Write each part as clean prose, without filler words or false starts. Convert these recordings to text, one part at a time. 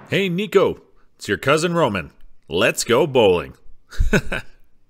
Hey Niko, it's your cousin Roman. Let's go bowling.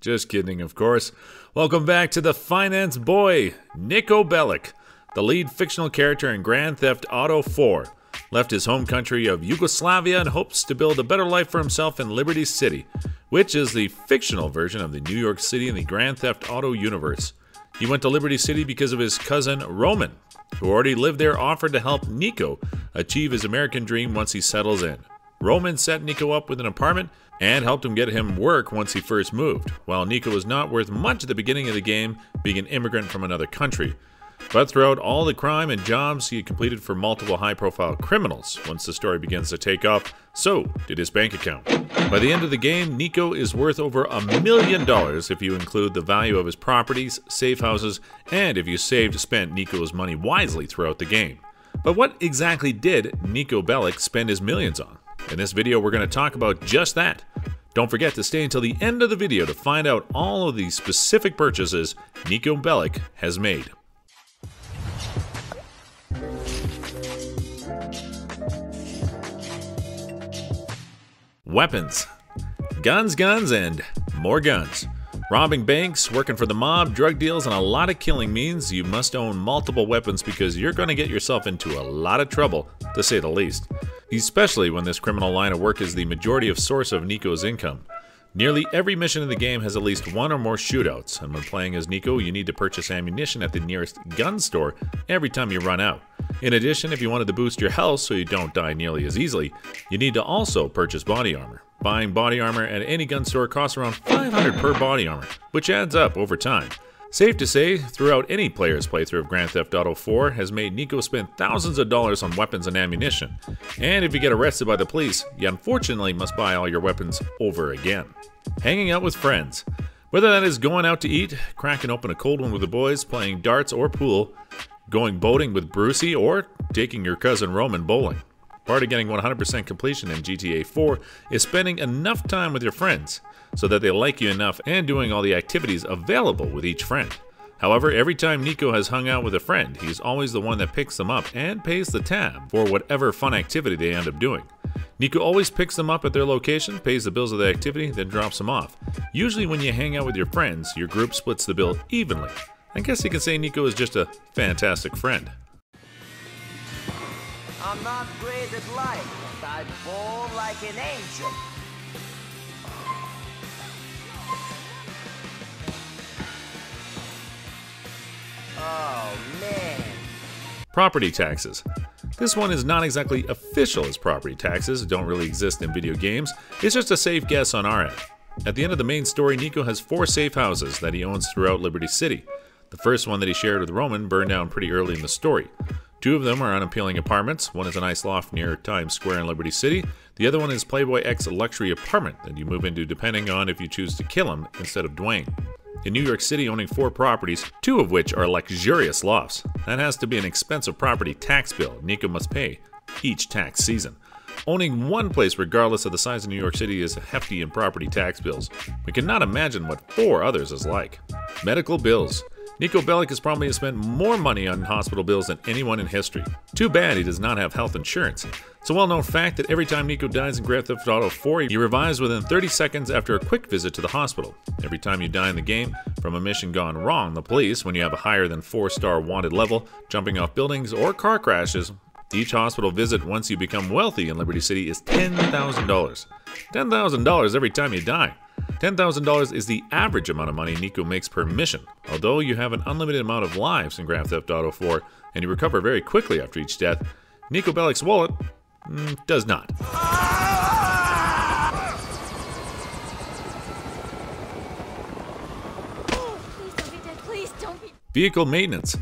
Just kidding, of course. Welcome back to the finance boy, Niko Bellic, the lead fictional character in Grand Theft Auto 4. Left his home country of Yugoslavia and hopes to build a better life for himself in Liberty City, which is the fictional version of the New York City in the Grand Theft Auto universe. He went to Liberty City because of his cousin Roman, who already lived there, offered to help Niko achieve his American dream once he settles in. Roman set Niko up with an apartment and helped him get him work once he first moved, while Niko was not worth much at the beginning of the game, being an immigrant from another country. But throughout all the crime and jobs he had completed for multiple high-profile criminals, once the story begins to take off, so did his bank account. By the end of the game, Niko is worth over $1 million if you include the value of his properties, safe houses, and if you spent Niko's money wisely throughout the game. But what exactly did Niko Bellic spend his millions on? In this video, we're going to talk about just that. Don't forget to stay until the end of the video to find out all of the specific purchases Niko Bellic has made. Weapons. Guns, and more guns. Robbing banks, working for the mob, drug deals, and a lot of killing means you must own multiple weapons because you're going to get yourself into a lot of trouble, to say the least. Especially when this criminal line of work is the majority of source of Niko's income. Nearly every mission in the game has at least one or more shootouts, and when playing as Niko, you need to purchase ammunition at the nearest gun store every time you run out. In addition, if you wanted to boost your health so you don't die nearly as easily, you need to also purchase body armor. Buying body armor at any gun store costs around $500 per body armor, which adds up over time. Safe to say, throughout any player's playthrough of Grand Theft Auto 4 has made Niko spend thousands of dollars on weapons and ammunition. And if you get arrested by the police, you unfortunately must buy all your weapons over again. Hanging out with friends. Whether that is going out to eat, cracking open a cold one with the boys, playing darts or pool, going boating with Brucey, or taking your cousin Roman bowling. Part of getting 100% completion in GTA 4 is spending enough time with your friends so that they like you enough and doing all the activities available with each friend. However, every time Niko has hung out with a friend, he's always the one that picks them up and pays the tab for whatever fun activity they end up doing. Niko always picks them up at their location, pays the bills of the activity, then drops them off. Usually when you hang out with your friends, your group splits the bill evenly. I guess you can say Niko is just a fantastic friend. I'm not great at life, but I bowl like an angel. Oh, man. Property taxes. This one is not exactly official as property taxes, don't really exist in video games. It's just a safe guess on our end. At the end of the main story, Niko has 4 safe houses that he owns throughout Liberty City. The first one that he shared with Roman burned down pretty early in the story. 2 of them are unappealing apartments. One is a nice loft near Times Square in Liberty City. The other one is Playboy X's luxury apartment that you move into depending on if you choose to kill him instead of Dwayne. In New York City, owning 4 properties, 2 of which are luxurious lofts. That has to be an expensive property tax bill Niko must pay each tax season. Owning one place regardless of the size of New York City is hefty in property tax bills. We cannot imagine what 4 others is like. Medical bills. Niko Bellic has probably spent more money on hospital bills than anyone in history. Too bad he does not have health insurance. It's a well-known fact that every time Niko dies in Grand Theft Auto 4, he revives within 30 seconds after a quick visit to the hospital. Every time you die in the game from a mission gone wrong, the police, when you have a higher than 4-star wanted level, jumping off buildings, or car crashes, each hospital visit once you become wealthy in Liberty City is $10,000. $10,000 every time you die. $10,000 is the average amount of money Niko makes per mission. Although you have an unlimited amount of lives in Grand Theft Auto 4 and you recover very quickly after each death, Niko Bellic's wallet does not. Please don't be. Vehicle maintenance.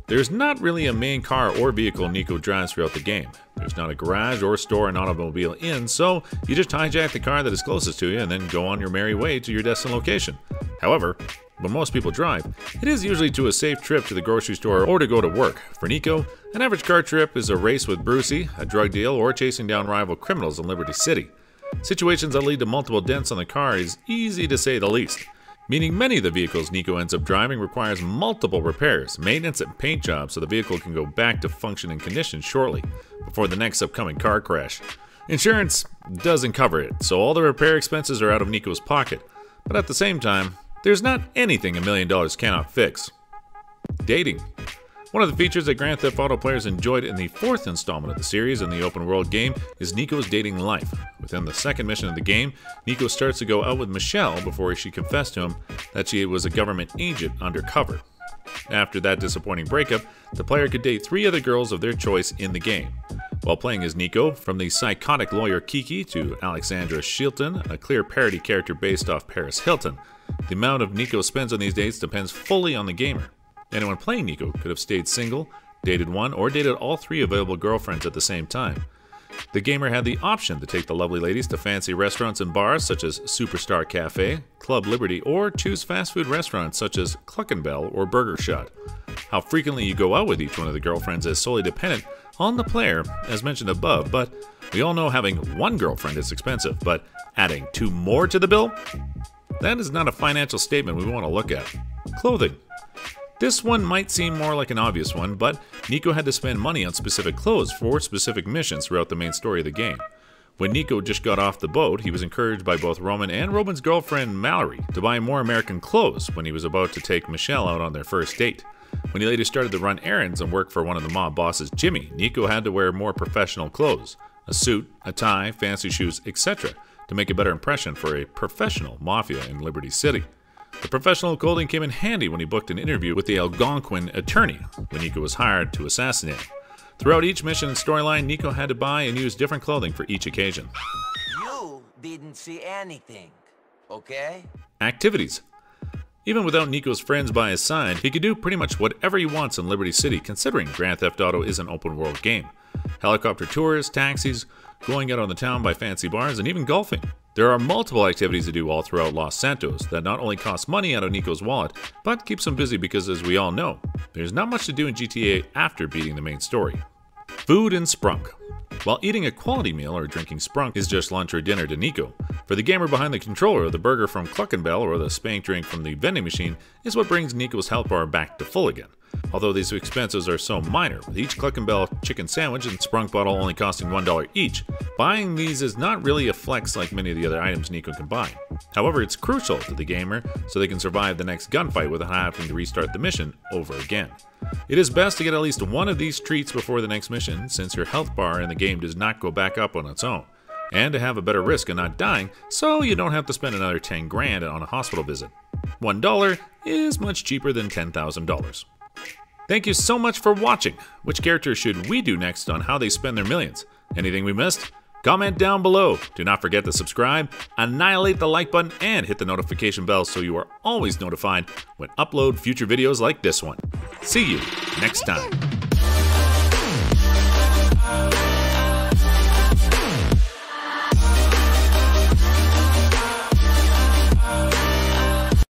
There's not really a main car or vehicle Niko drives throughout the game. There's not a garage or store an automobile in, so you just hijack the car that is closest to you and then go on your merry way to your destined location. However, when most people drive, it is usually to a safe trip to the grocery store or to go to work. For Niko, an average car trip is a race with Brucey, a drug deal, or chasing down rival criminals in Liberty City. Situations that lead to multiple dents on the car is easy to say the least. Meaning many of the vehicles Niko ends up driving requires multiple repairs, maintenance, and paint jobs so the vehicle can go back to functioning condition shortly, before the next upcoming car crash. Insurance doesn't cover it, so all the repair expenses are out of Niko's pocket. But at the same time, there's not anything $1 million cannot fix. Dating. One of the features that Grand Theft Auto players enjoyed in the 4th installment of the series in the open world game is Niko's dating life. Within the 2nd mission of the game, Niko starts to go out with Michelle before she confessed to him that she was a government agent undercover. After that disappointing breakup, the player could date 3 other girls of their choice in the game. While playing as Niko, from the psychotic lawyer Kiki to Alexandra Shilton, a clear parody character based off Paris Hilton, the amount of Niko spends on these dates depends fully on the gamer. Anyone playing Niko could have stayed single, dated one, or dated all 3 available girlfriends at the same time. The gamer had the option to take the lovely ladies to fancy restaurants and bars such as Superstar Cafe, Club Liberty, or choose fast food restaurants such as Cluck & Bell or Burger Shot. How frequently you go out with each one of the girlfriends is solely dependent on the player, as mentioned above, but we all know having 1 girlfriend is expensive, but adding 2 more to the bill? That is not a financial statement we want to look at. Clothing. This one might seem more like an obvious one, but Niko had to spend money on specific clothes for specific missions throughout the main story of the game. When Niko just got off the boat, he was encouraged by both Roman and Roman's girlfriend Mallory to buy more American clothes when he was about to take Michelle out on their first date. When he later started to run errands and work for one of the mob bosses, Jimmy, Niko had to wear more professional clothes, a suit, a tie, fancy shoes, etc., to make a better impression for a professional mafia in Liberty City. The professional clothing came in handy when he booked an interview with the Algonquin attorney when Niko was hired to assassinate him. Throughout each mission and storyline, Niko had to buy and use different clothing for each occasion. You didn't see anything, okay? Activities. Even without Niko's friends by his side, he could do pretty much whatever he wants in Liberty City, considering Grand Theft Auto is an open world game. Helicopter tours, taxis, going out on the town by fancy bars, and even golfing. There are multiple activities to do all throughout Los Santos that not only cost money out of Niko's wallet, but keeps him busy because, as we all know, there's not much to do in GTA after beating the main story. Food and Sprunk. While eating a quality meal or drinking Sprunk is just lunch or dinner to Niko, for the gamer behind the controller, the burger from Cluck & Bell or the spank drink from the vending machine is what brings Niko's health bar back to full again. Although these expenses are so minor, with each Cluck & Bell chicken sandwich and Sprunk bottle only costing $1 each, buying these is not really a flex like many of the other items Niko can buy. However, it's crucial to the gamer so they can survive the next gunfight without having to restart the mission over again. It is best to get at least one of these treats before the next mission, since your health bar in the game does not go back up on its own, and to have a better risk of not dying so you don't have to spend another 10 grand on a hospital visit. $1 is much cheaper than $10,000. Thank you so much for watching. Which character should we do next on how they spend their millions? Anything we missed? Comment down below. Do not forget to subscribe, annihilate the like button, and hit the notification bell so you are always notified when I upload future videos like this one. See you next time.